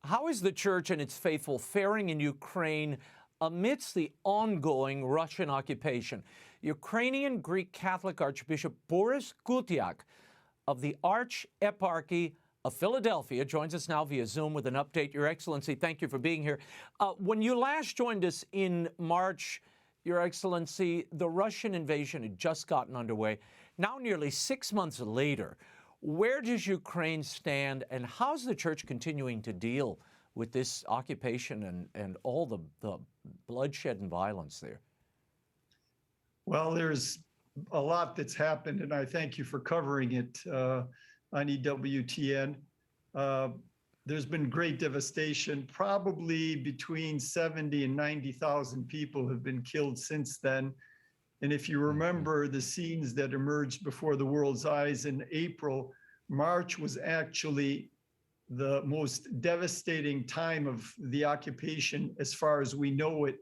How is the Church and its faithful faring in Ukraine amidst the ongoing Russian occupation? Ukrainian Greek Catholic Archbishop Borys Gudziak of the Archeparchy of Philadelphia joins us now via Zoom with an update. Your Excellency, thank you for being here. When you last joined us in March, Your Excellency, the Russian invasion had just gotten underway. Now, nearly 6 months later, where does Ukraine stand, and how's the Church continuing to deal with this occupation and all the bloodshed and violence there? Well, there's a lot that's happened, and I thank you for covering it on EWTN. There's been great devastation. Probably between 70 and 90,000 people have been killed since then. And if you remember the scenes that emerged before the world's eyes in April, March was actually the most devastating time of the occupation as far as we know it.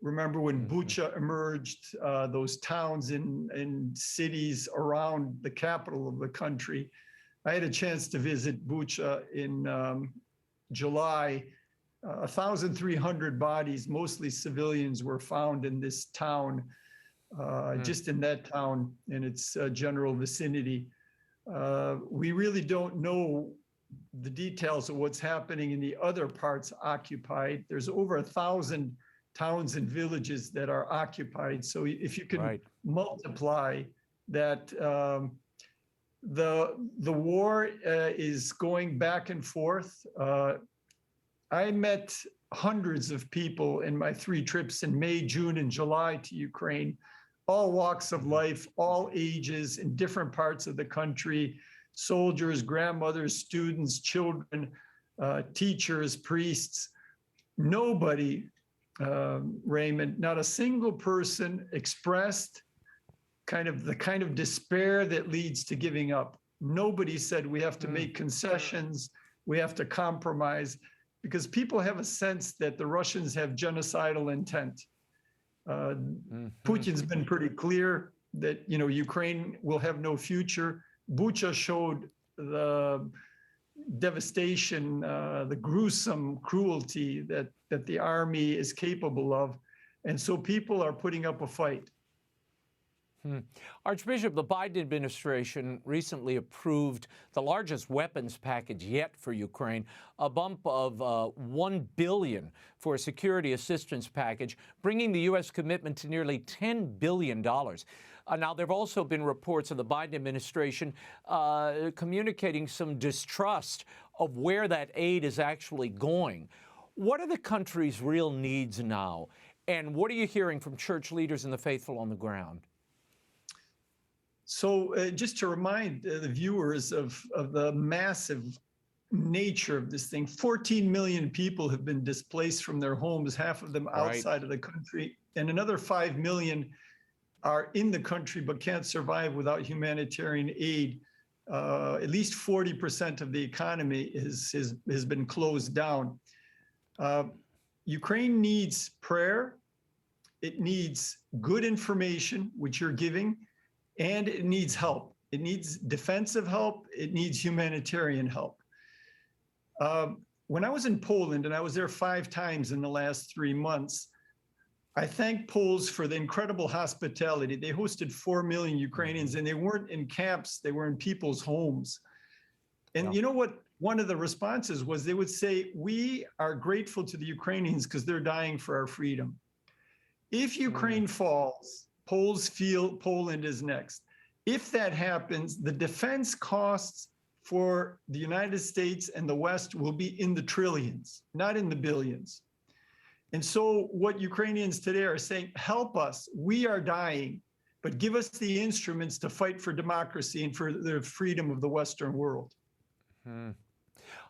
Remember when Bucha emerged, those towns and cities around the capital of the country. I had a chance to visit Bucha in July. 1,300 bodies, mostly civilians, were found in this town, just in that town and its general vicinity. We really don't know the details of what's happening in the other parts occupied. There's over 1,000 towns and villages that are occupied. So if you can multiply that, the war is going back and forth. I met hundreds of people in my 3 trips in May, June, and July to Ukraine, all walks of life, all ages, in different parts of the country, soldiers, grandmothers, students, children, teachers, priests. Nobody, Raymond, not a single person expressed the kind of despair that leads to giving up. Nobody said we have to make concessions, we have to compromise, because people have a sense that the Russians have genocidal intent. Putin's been pretty clear that, Ukraine will have no future. Bucha showed the devastation, the gruesome cruelty that the army is capable of. And so people are putting up a fight. Archbishop, the Biden administration recently approved the largest weapons package yet for Ukraine, a bump of $1 billion for a security assistance package, bringing the U.S. commitment to nearly $10 billion. Now, there have also been reports of the Biden administration communicating some distrust of where that aid is actually going. What are the country's real needs now, and what are you hearing from church leaders and the faithful on the ground? So just to remind the viewers of the massive nature of this thing, 14 million people have been displaced from their homes, half of them outside of the country, and another 5 million are in the country but can't survive without humanitarian aid. At least 40% of the economy has been closed down. Ukraine needs prayer, it needs good information, which you're giving, and it needs help. It needs defensive help. It needs humanitarian help. When I was in Poland, and I was there 5 times in the last 3 months, I thank Poles for the incredible hospitality. They hosted 4 million Ukrainians, and they weren't in camps. They were in people's homes. And you know what? One of the responses was they would say, we are grateful to the Ukrainians because they're dying for our freedom. If Ukraine falls, Poles feel Poland is next. If that happens, the defense costs for the United States and the West will be in the trillions, not in the billions. And so what Ukrainians today are saying, help us, we are dying, but give us the instruments to fight for democracy and for the freedom of the Western world.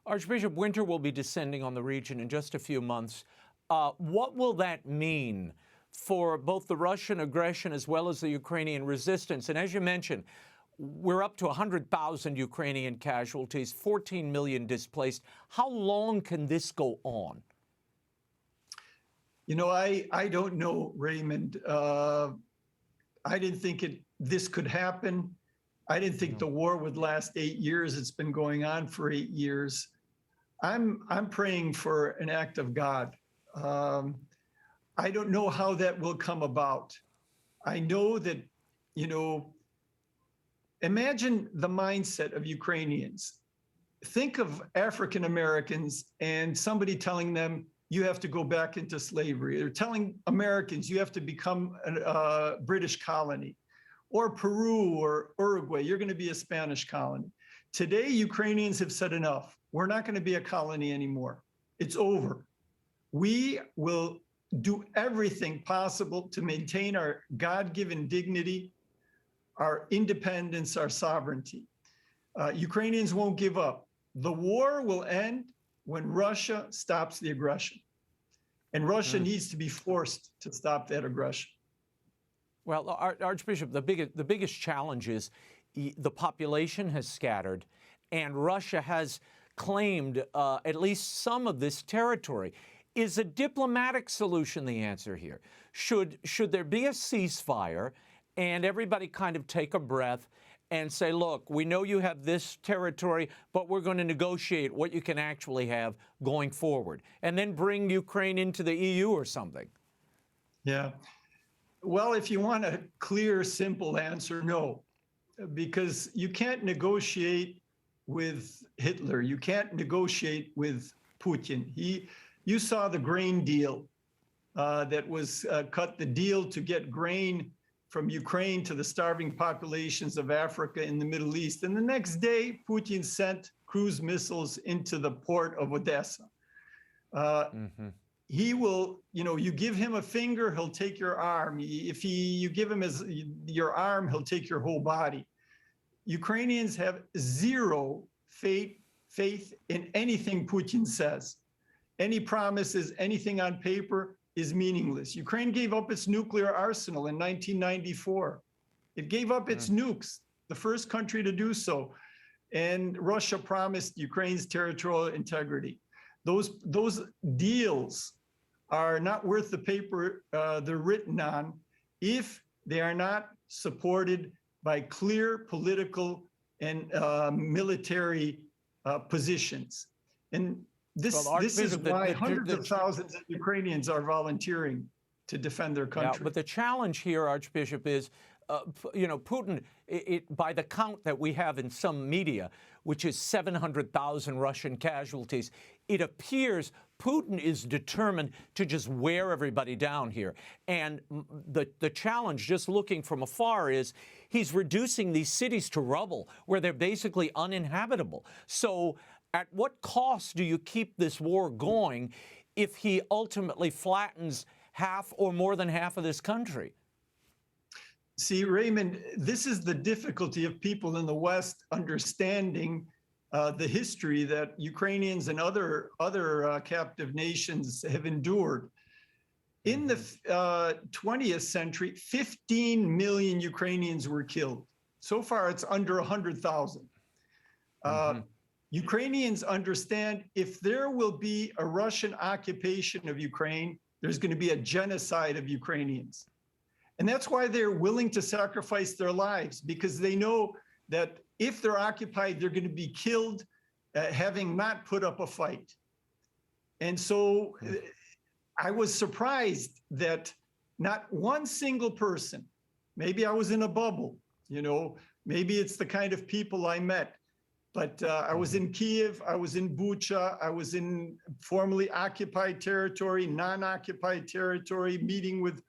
Archbishop, winter will be descending on the region in just a few months. What will that mean for both the Russian aggression as well as the Ukrainian resistance? And as you mentioned, we're up to 100,000 Ukrainian casualties, 14 million displaced. How long can this go on? I don't know, Raymond. I didn't think this could happen. I didn't think the war would last 8 years. It's been going on for 8 years. I'm praying for an act of God. I don't know how that will come about. I know that, imagine the mindset of Ukrainians. Think of African Americans and somebody telling them you have to go back into slavery. They're telling Americans you have to become a British colony, or Peru or Uruguay, you're going to be a Spanish colony. Today, Ukrainians have said enough. We're not going to be a colony anymore. It's over. We will do everything possible to maintain our God-given dignity, our independence, our sovereignty. Ukrainians won't give up. The war will end when Russia stops the aggression. And Russia needs to be forced to stop that aggression. Well, Archbishop, the biggest challenge is the population has scattered, and Russia has claimed at least some of this territory. Is a diplomatic solution the answer here? Should there be a ceasefire and everybody kind of take a breath and say, look, we know you have this territory, but we're going to negotiate what you can actually have going forward, and then bring Ukraine into the EU or something? Yeah. Well, if you want a clear, simple answer, no, because you can't negotiate with Hitler. You can't negotiate with Putin. You saw the grain deal that was cut, the deal to get grain from Ukraine to the starving populations of Africa in the Middle East. And the next day, Putin sent cruise missiles into the port of Odessa. He will, you give him a finger, he'll take your arm. If you give him your arm, he'll take your whole body. Ukrainians have zero faith in anything Putin says. Any promises, anything on paper is meaningless. Ukraine gave up its nuclear arsenal in 1994. It gave up its nukes, the first country to do so. And Russia promised Ukraine's territorial integrity. Those deals are not worth the paper they're written on if they are not supported by clear political and military positions. And this is why hundreds of thousands of Ukrainians are volunteering to defend their country. Yeah, but the challenge here, Archbishop, is, Putin, by the count that we have in some media, which is 700,000 Russian casualties, it appears Putin is determined to just wear everybody down here. And the challenge, just looking from afar, is he's reducing these cities to rubble, where they're basically uninhabitable. So at what cost do you keep this war going if he ultimately flattens half or more than half of this country? See, Raymond, this is the difficulty of people in the West understanding the history that Ukrainians and other captive nations have endured. In the 20th century, 15 million Ukrainians were killed. So far, it's under 100,000. Ukrainians understand if there will be a Russian occupation of Ukraine, there's going to be a genocide of Ukrainians. And that's why they're willing to sacrifice their lives, because they know that if they're occupied, they're going to be killed, having not put up a fight. And so I was surprised that not one single person, maybe I was in a bubble, maybe it's the kind of people I met, but I was in Kiev, I was in Bucha, I was in formerly occupied territory, non-occupied territory, meeting with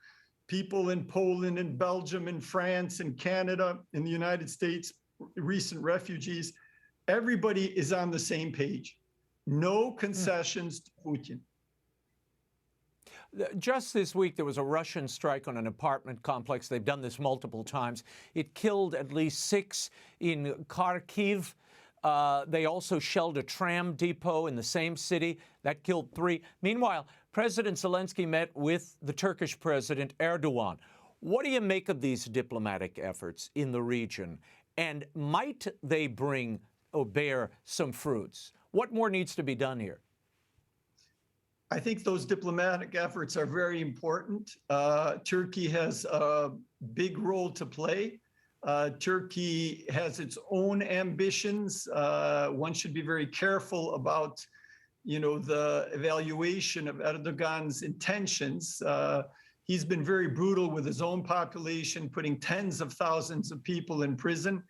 people in Poland and Belgium and France and Canada, in the United States, recent refugees. Everybody is on the same page. No concessions to Putin. Just this week, there was a Russian strike on an apartment complex. They've done this multiple times. It killed at least 6 in Kharkiv. They also shelled a tram depot in the same city. That killed 3. Meanwhile, President Zelensky met with the Turkish President Erdogan. What do you make of these diplomatic efforts in the region? And might they bring or bear some fruits? What more needs to be done here? I think those diplomatic efforts are very important. Turkey has a big role to play. Turkey has its own ambitions. One should be very careful about the evaluation of Erdogan's intentions. He's been very brutal with his own population, putting tens of thousands of people in prison.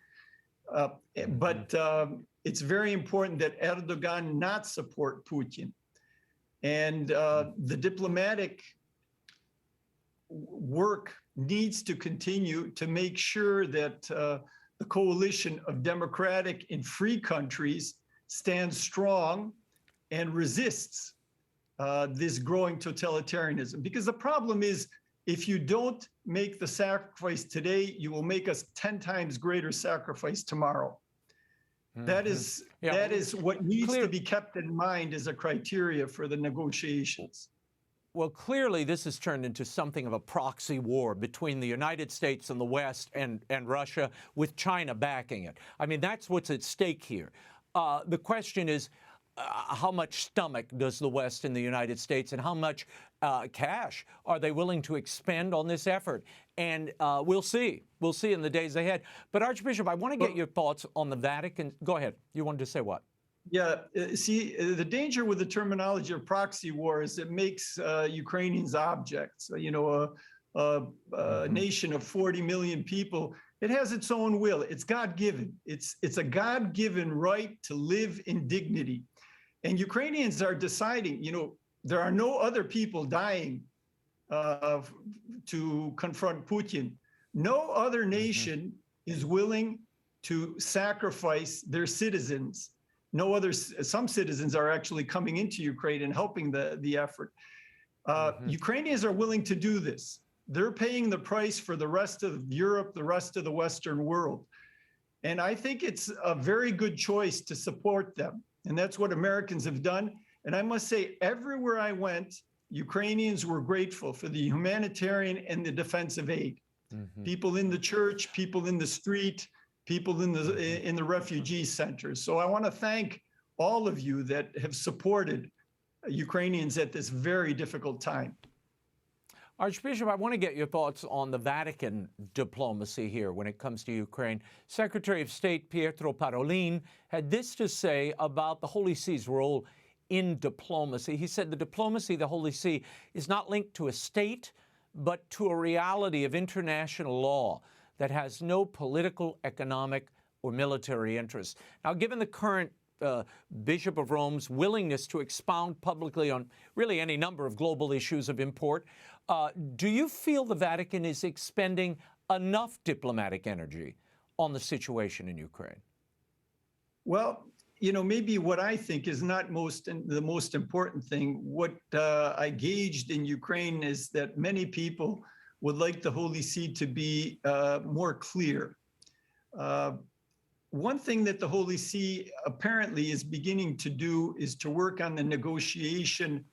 But it's very important that Erdogan not support Putin. And the diplomatic work needs to continue to make sure that the coalition of democratic and free countries stands strong and resists this growing totalitarianism. Because the problem is, if you don't make the sacrifice today, you will make us 10 times greater sacrifice tomorrow. That is what needs to be kept in mind as a criteria for the negotiations. Well, clearly this has turned into something of a proxy war between the United States and the West and Russia, with China backing it. I mean, that's what's at stake here. The question is, how much stomach does the West and the United States, and how much cash are they willing to expend on this effort? And we'll see. We'll see in the days ahead. But Archbishop, I want to get your thoughts on the Vatican. Go ahead. You wanted to say what? Yeah, see, the danger with the terminology of proxy war is it makes Ukrainians objects. A nation of 40 million people, it has its own will. It's God-given. It's a God-given right to live in dignity. And Ukrainians are deciding, there are no other people dying to confront Putin. No other nation is willing to sacrifice their citizens. Some citizens are actually coming into Ukraine and helping the effort. Ukrainians are willing to do this. They're paying the price for the rest of Europe, the rest of the Western world. And I think it's a very good choice to support them. And that's what Americans have done. And I must say, everywhere I went, Ukrainians were grateful for the humanitarian and the defensive aid. People in the church, people in the street, people in the refugee centers. So I want to thank all of you that have supported Ukrainians at this very difficult time. Archbishop, I want to get your thoughts on the Vatican diplomacy here when it comes to Ukraine. Secretary of State Pietro Parolin had this to say about the Holy See's role in diplomacy. He said the diplomacy of the Holy See is not linked to a state, but to a reality of international law that has no political, economic, or military interests. Now, given the current Bishop of Rome's willingness to expound publicly on really any number of global issues of import, do you feel the Vatican is expending enough diplomatic energy on the situation in Ukraine? Well, maybe what I think is not the most important thing. What I gauged in Ukraine is that many people would like the Holy See to be more clear. One thing that the Holy See apparently is beginning to do is to work on the negotiation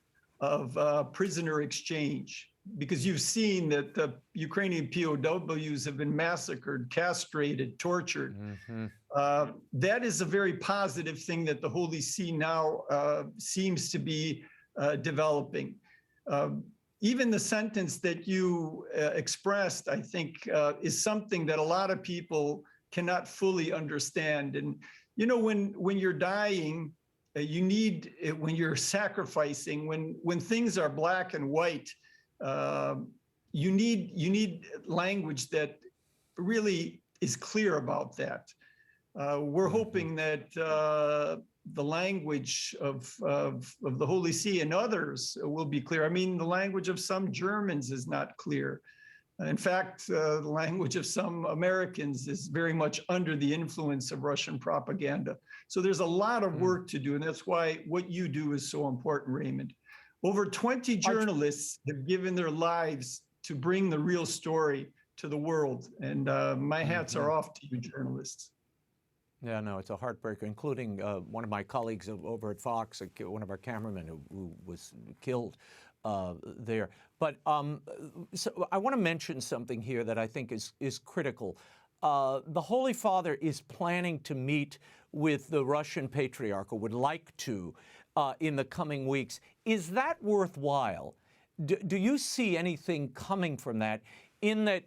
of prisoner exchange, because you've seen that the Ukrainian POWs have been massacred, castrated, tortured. That is a very positive thing that the Holy See now seems to be developing. Even the sentence that you expressed, I think, is something that a lot of people cannot fully understand. And, when you're dying, you need, when you're sacrificing, when things are black and white, you need language that really is clear about that. We're hoping that the language of the Holy See and others will be clear. I mean, the language of some Germans is not clear. In fact, the language of some Americans is very much under the influence of Russian propaganda. So there's a lot of work to do, and that's why what you do is so important, Raymond. Over 20 journalists have given their lives to bring the real story to the world, and my hats are off to you journalists. Yeah, no, it's a heartbreaker, including one of my colleagues over at Fox, one of our cameramen who was killed there. But so I want to mention something here that I think is critical. The Holy Father is planning to meet with the Russian Patriarch, or would like to, in the coming weeks. Is that worthwhile? Do you see anything coming from that, in that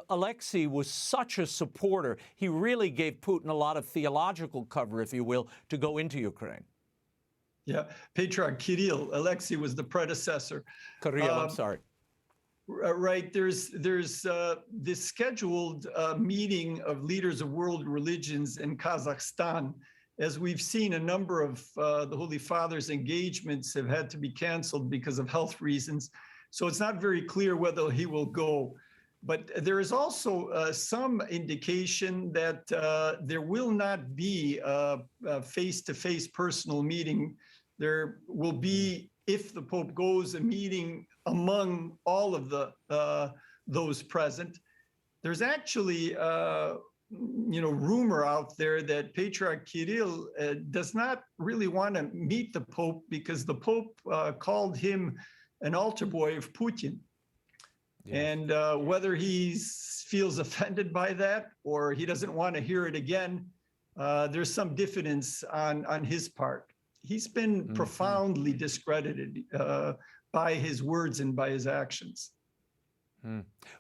Alexei was such a supporter? He really gave Putin a lot of theological cover, if you will, to go into Ukraine. Yeah, Patriarch Kirill. Alexei was the predecessor. Kirill, I'm sorry. Right. There's this scheduled meeting of leaders of world religions in Kazakhstan. As we've seen, a number of the Holy Father's engagements have had to be canceled because of health reasons. So it's not very clear whether he will go. But there is also some indication that there will not be a face-to-face personal meeting. There will be, if the Pope goes, a meeting among all of those present. There's actually, rumor out there that Patriarch Kirill does not really want to meet the Pope because the Pope called him an altar boy of Putin. Yes. And whether he feels offended by that or he doesn't want to hear it again, there's some diffidence on his part. He's been profoundly discredited by his words and by his actions.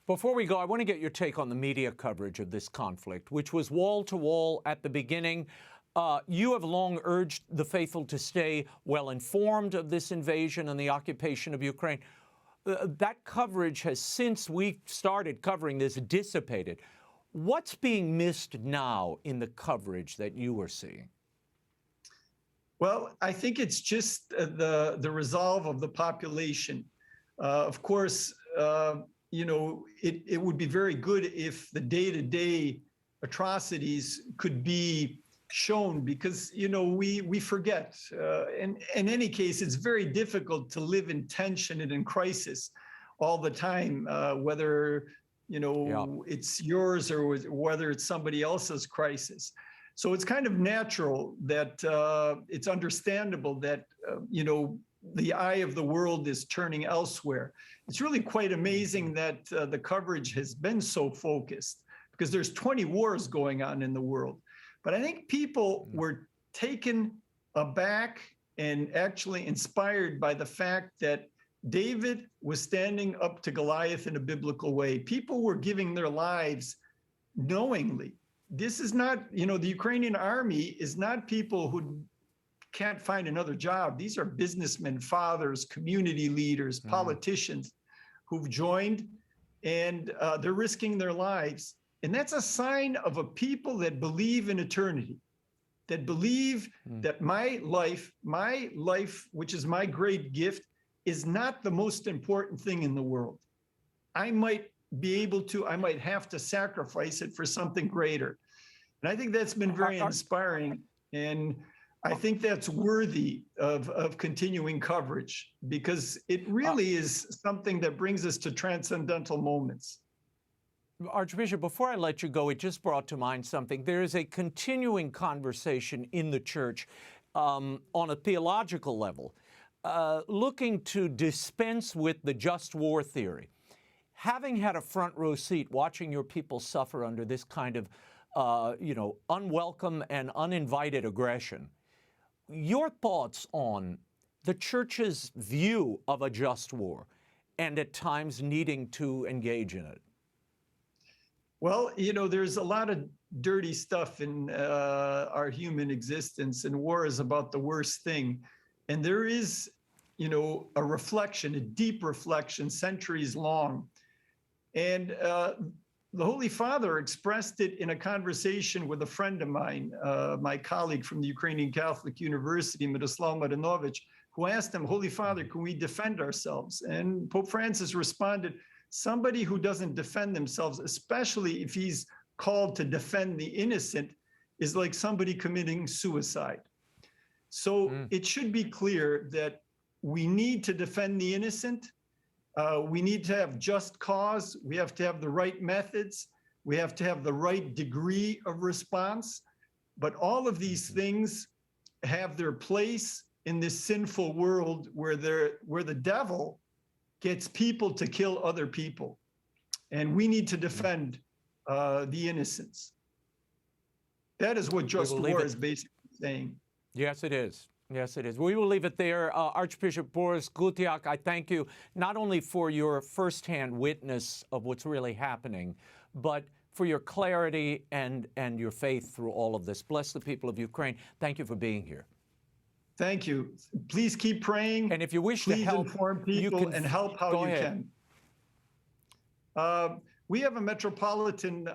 Before we go, I want to get your take on the media coverage of this conflict, which was wall-to-wall at the beginning. You have long urged the faithful to stay well-informed of this invasion and the occupation of Ukraine. That coverage has, since we started covering this, dissipated. What's being missed now in the coverage that you are seeing? Well, I think it's just the resolve of the population. Of course, it would be very good if the day-to-day atrocities could be shown because, we forget. In any case, it's very difficult to live in tension and in crisis all the time, whether, it's yours or whether it's somebody else's crisis. So it's kind of natural that it's understandable that, the eye of the world is turning elsewhere. It's really quite amazing that the coverage has been so focused because there's 20 wars going on in the world. But I think people were taken aback and actually inspired by the fact that David was standing up to Goliath in a biblical way. People were giving their lives knowingly. This is not, the Ukrainian army is not people who can't find another job. These are businessmen, fathers, community leaders, politicians who've joined, and they're risking their lives. And that's a sign of a people that believe in eternity, that believe that my life, which is my great gift, is not the most important thing in the world. I might have to sacrifice it for something greater. And I think that's been very inspiring. And I think that's worthy of continuing coverage because it really is something that brings us to transcendental moments. Archbishop, before I let you go, it just brought to mind something. There is a continuing conversation in the church on a theological level, looking to dispense with the just war theory. Having had a front row seat watching your people suffer under this kind of, unwelcome and uninvited aggression, your thoughts on the church's view of a just war and at times needing to engage in it? Well, there's a lot of dirty stuff in our human existence, and war is about the worst thing. And there is, a reflection, a deep reflection, centuries long. And the Holy Father expressed it in a conversation with a friend of mine, my colleague from the Ukrainian Catholic University, Miroslav Marinovich, who asked him, Holy Father, can we defend ourselves? And Pope Francis responded, somebody who doesn't defend themselves, especially if he's called to defend the innocent, is like somebody committing suicide. So it should be clear that we need to defend the innocent. We need to have just cause. We have to have the right methods. We have to have the right degree of response. But all of these things have their place in this sinful world where the devil gets people to kill other people. And we need to defend the innocents. That is what just war is basically saying. Yes, it is. Yes, it is. We will leave it there. Archbishop Borys Gudziak, I thank you not only for your firsthand witness of what's really happening, but for your clarity and your faith through all of this. Bless the people of Ukraine. Thank you for being here. Thank you. Please keep praying. And if you wish to please help, inform people and help how go you ahead. can. We have a Metropolitan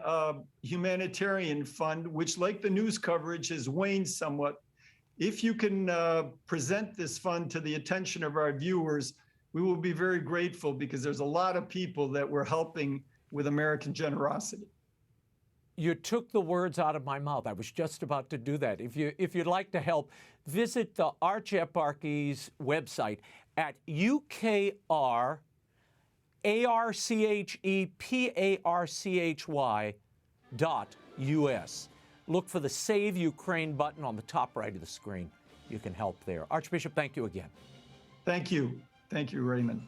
Humanitarian Fund, which, like the news coverage, has waned somewhat. If you can present this fund to the attention of our viewers, we will be very grateful, because there's a lot of people that we're helping with American generosity. You took the words out of my mouth. I was just about to do that. If you'd like to help, visit the Archeparchy's website at UKRARCHEPARCHY.US. Look for the Save Ukraine button on the top right of the screen. You can help there. Archbishop, thank you again. Thank you. Thank you, Raymond.